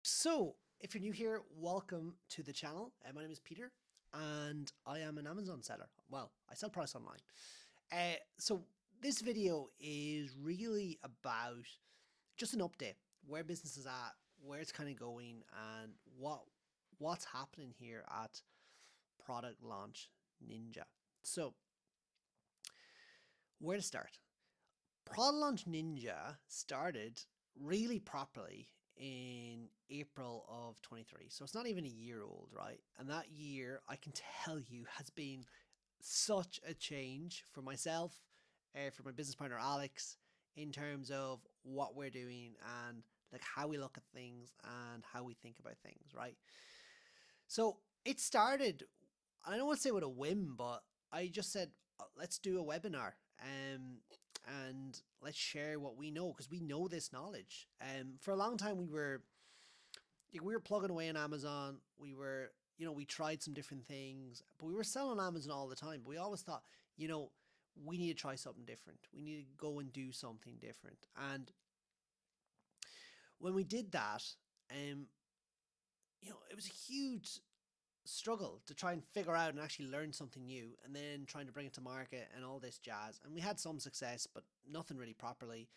So, if you're new here, welcome to the channel. My name is Peter, and I am an Amazon seller. Well, I sell products online. So this video is really about just an update, where business is at, where it's kind of going, and what's happening here at Product Launch Ninja. So, where to start? Product Launch Ninja started really properly in April of 23. So it's not even a year old, right? And that year, I can tell you, has been such a change for myself, for my business partner Alex, in terms of what we're doing and like how we look at things and how we think about things, right? So it started, I don't want to say with a whim, but I just said, let's do a webinar. And let's share what we know because we know this knowledge. For a long time we were plugging away on Amazon. We tried some different things, but we were selling on Amazon all the time. But we always thought, we need to try something different. We need to go and do something different. And when we did that, it was a huge struggle to try and figure out and actually learn something new and then trying to bring it to market and all this jazz. And we had some success, but nothing really properly.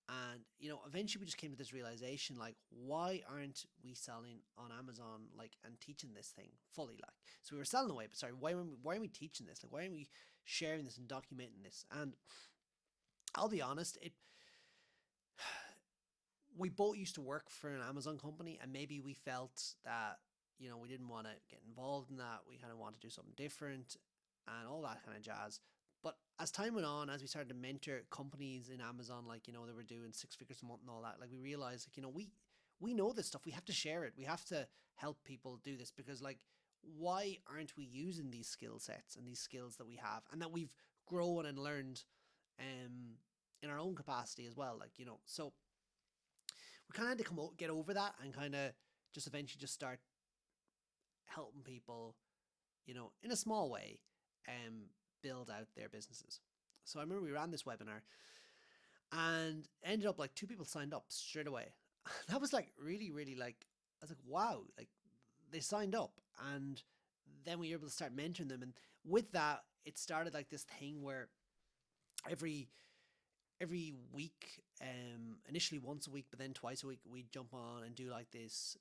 And, eventually we just came to this realization, like, why aren't we selling on Amazon, like, and teaching this thing fully, like? So we were selling away, but sorry, why aren't we teaching this? Like, why aren't we sharing this and documenting this? And I'll be honest, we both used to work for an Amazon company, and maybe we felt that, we didn't want to get involved in that. We kind of want to do something different and all that kind of jazz. But as time went on, as we started to mentor companies in Amazon, like, they were doing 6 figures a month and all that, like, we realized, like, we know this stuff. We have to share it. We have to help people do this because, like, why aren't we using these skill sets and these skills that we have and that we've grown and learned in our own capacity as well? Like, so we kind of had to get over that and kind of just eventually just start helping people, in a small way, build out their businesses. So I remember we ran this webinar and ended up like 2 people signed up straight away. That was like really, really like, I was like, wow, like they signed up and then we were able to start mentoring them. And with that, it started like this thing where every week, initially once a week, but then twice a week, we'd jump on and do like this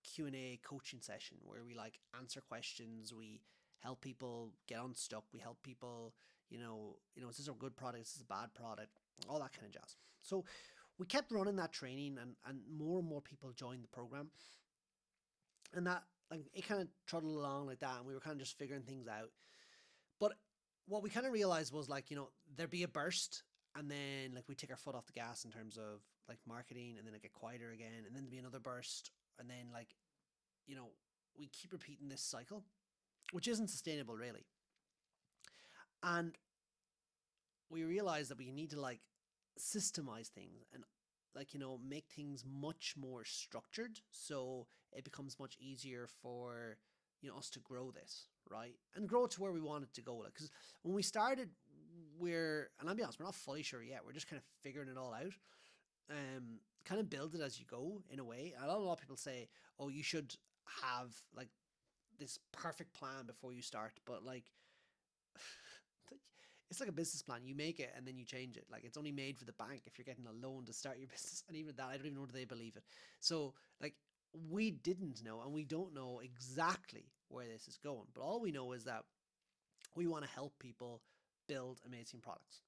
Q&A coaching session where we like answer questions, we help people get unstuck, we help people, is this a good product, is this a bad product, all that kind of jazz. So we kept running that training and more and more people joined the program. And that, like, it kind of trotted along like that and we were kind of just figuring things out. But what we kind of realized was, like, there'd be a burst and then like we take our foot off the gas in terms of like marketing, and then it get quieter again, and then there'd be another burst, and then like, we keep repeating this cycle, which isn't sustainable really. And we realize that we need to like systemize things and like, make things much more structured so it becomes much easier for, us to grow this, right? And grow it to where we want it to go. Like, because when we started, and I'll be honest, we're not fully sure yet. We're just kind of figuring it all out. Kind of build it as you go in a way. I know a lot of people say, oh, you should have like this perfect plan before you start, but like, it's like a business plan. You make it and then you change it. Like, it's only made for the bank if you're getting a loan to start your business. And even that, I don't even know whether they believe it. So like, we didn't know and we don't know exactly where this is going. But all we know is that we want to help people build amazing products,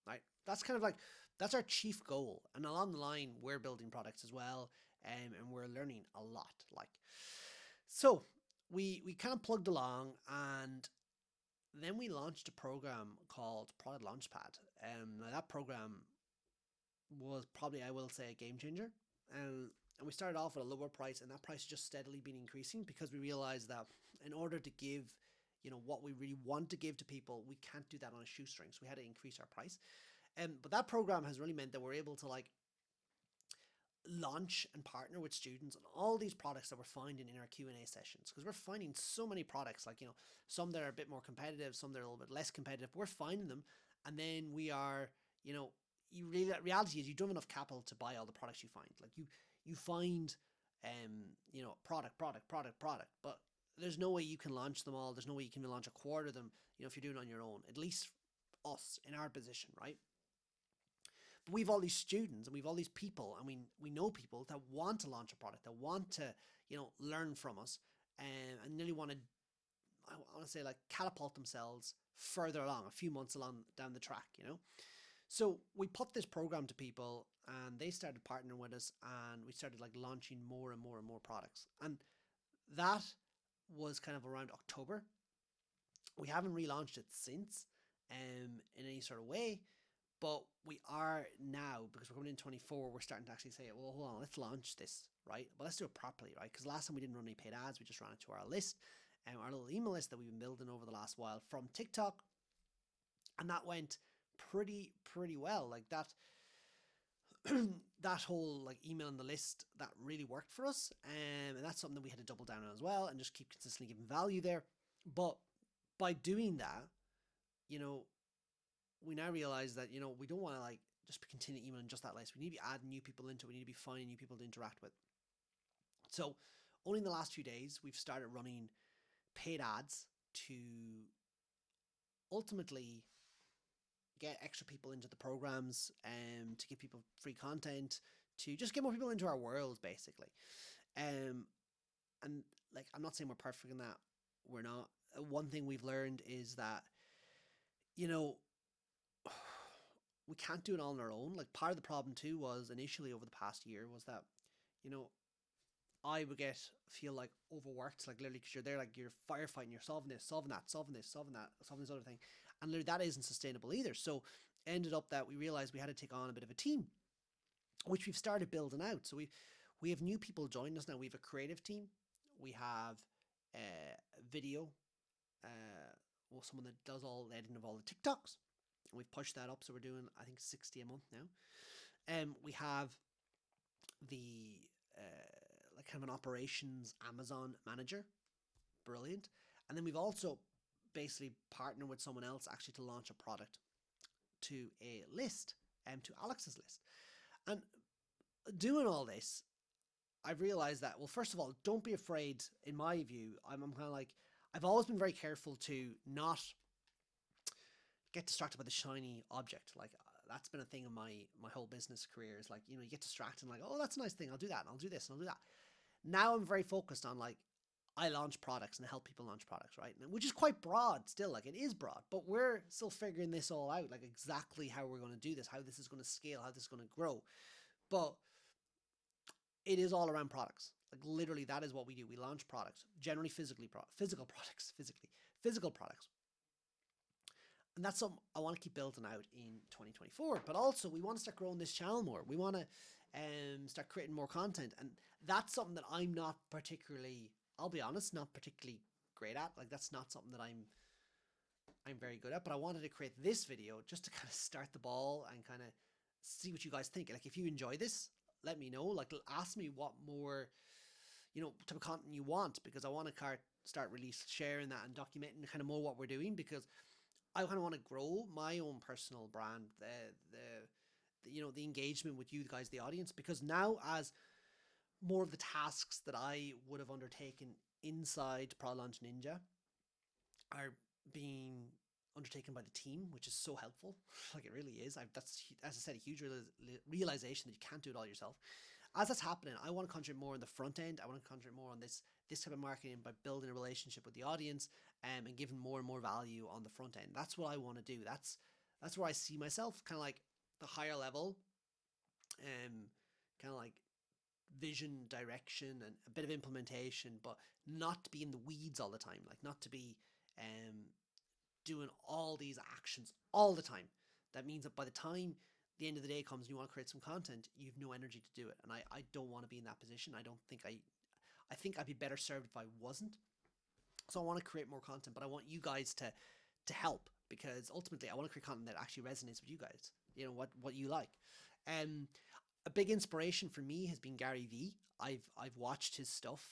right? That's kind of like, that's our chief goal. And along the line, we're building products as well. And we're learning a lot. Like, so we kind of plugged along, and then we launched a program called Product Launchpad. Now that program was probably, I will say, a game changer. And we started off at a lower price, and that price has just steadily been increasing because we realized that in order to give, what we really want to give to people, we can't do that on a shoestring. So we had to increase our price. But that program has really meant that we're able to like launch and partner with students on all these products that we're finding in our Q&A sessions, because we're finding so many products, like, some that are a bit more competitive, some that are a little bit less competitive. We're finding them, and then we are, reality is you don't have enough capital to buy all the products you find. Like, you find product. But there's no way you can launch them all. There's no way you can launch a quarter of them, if you're doing it on your own. At least us in our position, right? But we've all these students and we've all these people, and we know people that want to launch a product, that want to, learn from us, and really want to, I want to say, like, catapult themselves further along, a few months along down the track. So we put this program to people, and they started partnering with us, and we started like launching more and more and more products. And that was kind of around October. We haven't relaunched it since, in any sort of way, but we are now, because we're coming in 24. We're starting to actually say, well, hold on, let's launch this, right? But let's do it properly, right? Because last time we didn't run any paid ads, we just ran it to our list, our little email list that we've been building over the last while from TikTok, and that went pretty well. Like that that whole like email in the list, that really worked for us, and that's something that we had to double down on as well, and just keep consistently giving value there. But by doing that, we now realize that we don't want to like just continue emailing just that list. We need to be adding new people into it. We need to be finding new people to interact with. So only in the last few days we've started running paid ads to ultimately get extra people into the programs, to give people free content, to just get more people into our world, basically. And like, I'm not saying we're perfect in that. We're not. One thing we've learned is that, we can't do it all on our own. Like, part of the problem too was initially over the past year was that, I would feel like overworked, like literally, because you're there, like you're firefighting, you're solving this, solving that, solving this, solving that, solving this other thing, and literally that isn't sustainable either. So ended up that we realized we had to take on a bit of a team, which we've started building out. So we have new people joining us now. We have a creative team, we have video, someone that does all the editing of all the TikToks, and we've pushed that up, so we're doing, I think, 60 a month now. We have the like kind of an operations Amazon manager, brilliant. And then we've also basically partnered with someone else actually to launch a product to a list, to Alex's list. And doing all this, I've realized that, well, first of all, don't be afraid. In my view, I'm kind of like, I've always been very careful to not get distracted by the shiny object. Like, that's been a thing in my whole business career, is like, you get distracted and like, oh, that's a nice thing, I'll do that, and I'll do this, and I'll do that. Now I'm very focused on, like, I launch products and help people launch products, right? Which is quite broad still, like it is broad, but we're still figuring this all out, like exactly how we're going to do this, how this is going to scale, how this is going to grow. But it is all around products. Like, literally, that is what we do. We launch products, generally physical products. And that's something I want to keep building out in 2024. But also, we want to start growing this channel more. We want to start creating more content. And that's something that I'm not particularly, I'll be honest, not particularly great at. Like, that's not something that I'm very good at. But I wanted to create this video just to kind of start the ball and kind of see what you guys think. Like, if you enjoy this, let me know. Like, ask me what more, type of content you want, because I want to start really sharing that and documenting kind of more what we're doing, because I kind of want to grow my own personal brand, the engagement with you guys, the audience, because now, as more of the tasks that I would have undertaken inside Product Launch Ninja are being undertaken by the team, which is so helpful. Like, it really is. That's, as I said, a huge realization that you can't do it all yourself. As that's happening, I want to concentrate more on the front end. I want to concentrate more on this type of marketing by building a relationship with the audience, and giving more and more value on the front end. That's what I want to do. That's where I see myself, kind of like the higher level, kind of like vision, direction, and a bit of implementation, but not to be in the weeds all the time. Like, not to be doing all these actions all the time. That means that by the time the end of the day comes and you want to create some content, you have no energy to do it. And I don't want to be in that position. I think I'd be better served if I wasn't. So I want to create more content, but I want you guys to help, because ultimately I want to create content that actually resonates with you guys. What you like. A big inspiration for me has been Gary Vee. I've watched his stuff,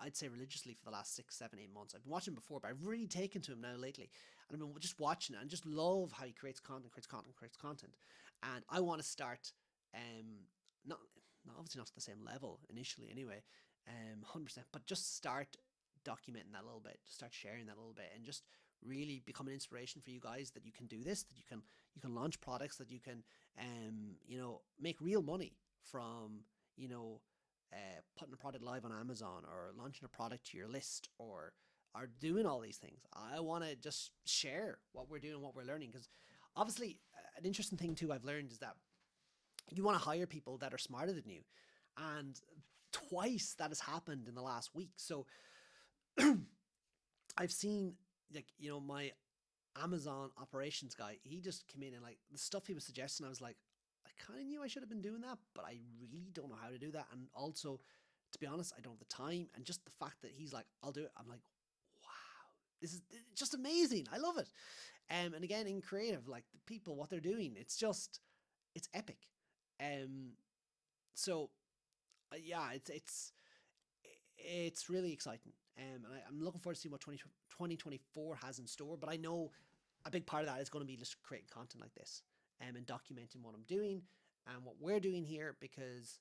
I'd say religiously, for the last 6, 7, 8 months. I've been watching him before, but I've really taken to him now lately, and I've been just watching it and just love how he creates content. And I want to start, not obviously not to the same level initially anyway, 100%, but just start documenting that a little bit, just start sharing that a little bit, and just really become an inspiration for you guys that you can do this, that you can launch products, that you can make real money from putting a product live on Amazon, or launching a product to your list, or are doing all these things. I want to just share what we're doing, what we're learning, because obviously an interesting thing too I've learned is that you want to hire people that are smarter than you, and twice that has happened in the last week. So I've seen, like, my Amazon operations guy, he just came in, and like the stuff he was suggesting, I was like, I kind of knew I should have been doing that, but I really don't know how to do that. And also, to be honest, I don't have the time. And just the fact that he's like, I'll do it, I'm like, wow, this is just amazing. I love it. And again, in creative, like the people, what they're doing, it's epic. Um, so yeah, it's really exciting. And I'm looking forward to see what 2024 has in store. But I know a big part of that is going to be just creating content like this, and documenting what I'm doing and what we're doing here, because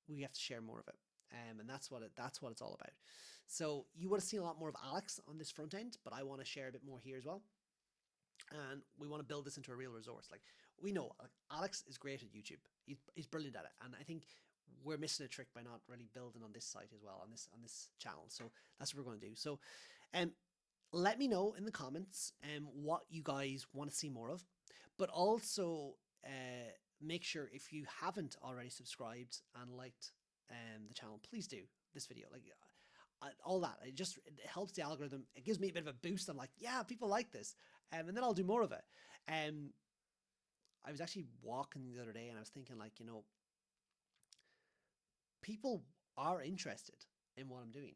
we have to share more of it. And that's what it's all about. So you would have seen a lot more of Alex on this front end, but I want to share a bit more here as well. And we want to build this into a real resource. Like, we know, like, Alex is great at YouTube. He's brilliant at it, and I think we're missing a trick by not really building on this site as well, on this channel. So that's what we're going to do. So, um, let me know in the comments what you guys want to see more of, but also make sure, if you haven't already subscribed and liked the channel, please do this video. Like, all that, it helps the algorithm. It gives me a bit of a boost. I'm like, yeah, people like this, and then I'll do more of it. I was actually walking the other day, and I was thinking, like, people are interested in what I'm doing.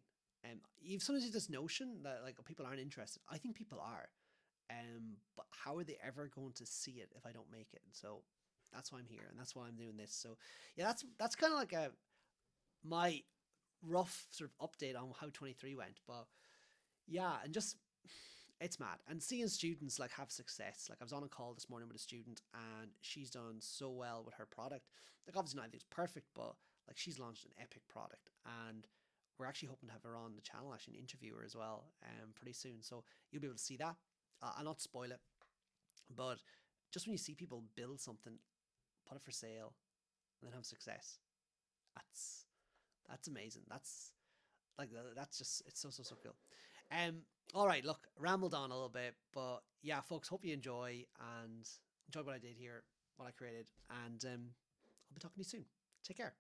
You've sometimes you this notion that, like, people aren't interested. I think people are. But how are they ever going to see it if I don't make it? And so that's why I'm here, and that's why I'm doing this. So yeah, that's kind of like my rough sort of update on how 23 went. But yeah, and just, it's mad. And seeing students like have success. Like, I was on a call this morning with a student, and she's done so well with her product. Like, obviously not everything's perfect, but like, she's launched an epic product, and we're actually hoping to have her on the channel, actually, an interview her as well, pretty soon. So you'll be able to see that. I'll not spoil it, but just when you see people build something, put it for sale, and then have success, that's that's amazing. That's just, it's so cool. All right, look, rambled on a little bit, but yeah, folks, hope you enjoyed what I did here, what I created, and I'll be talking to you soon. Take care.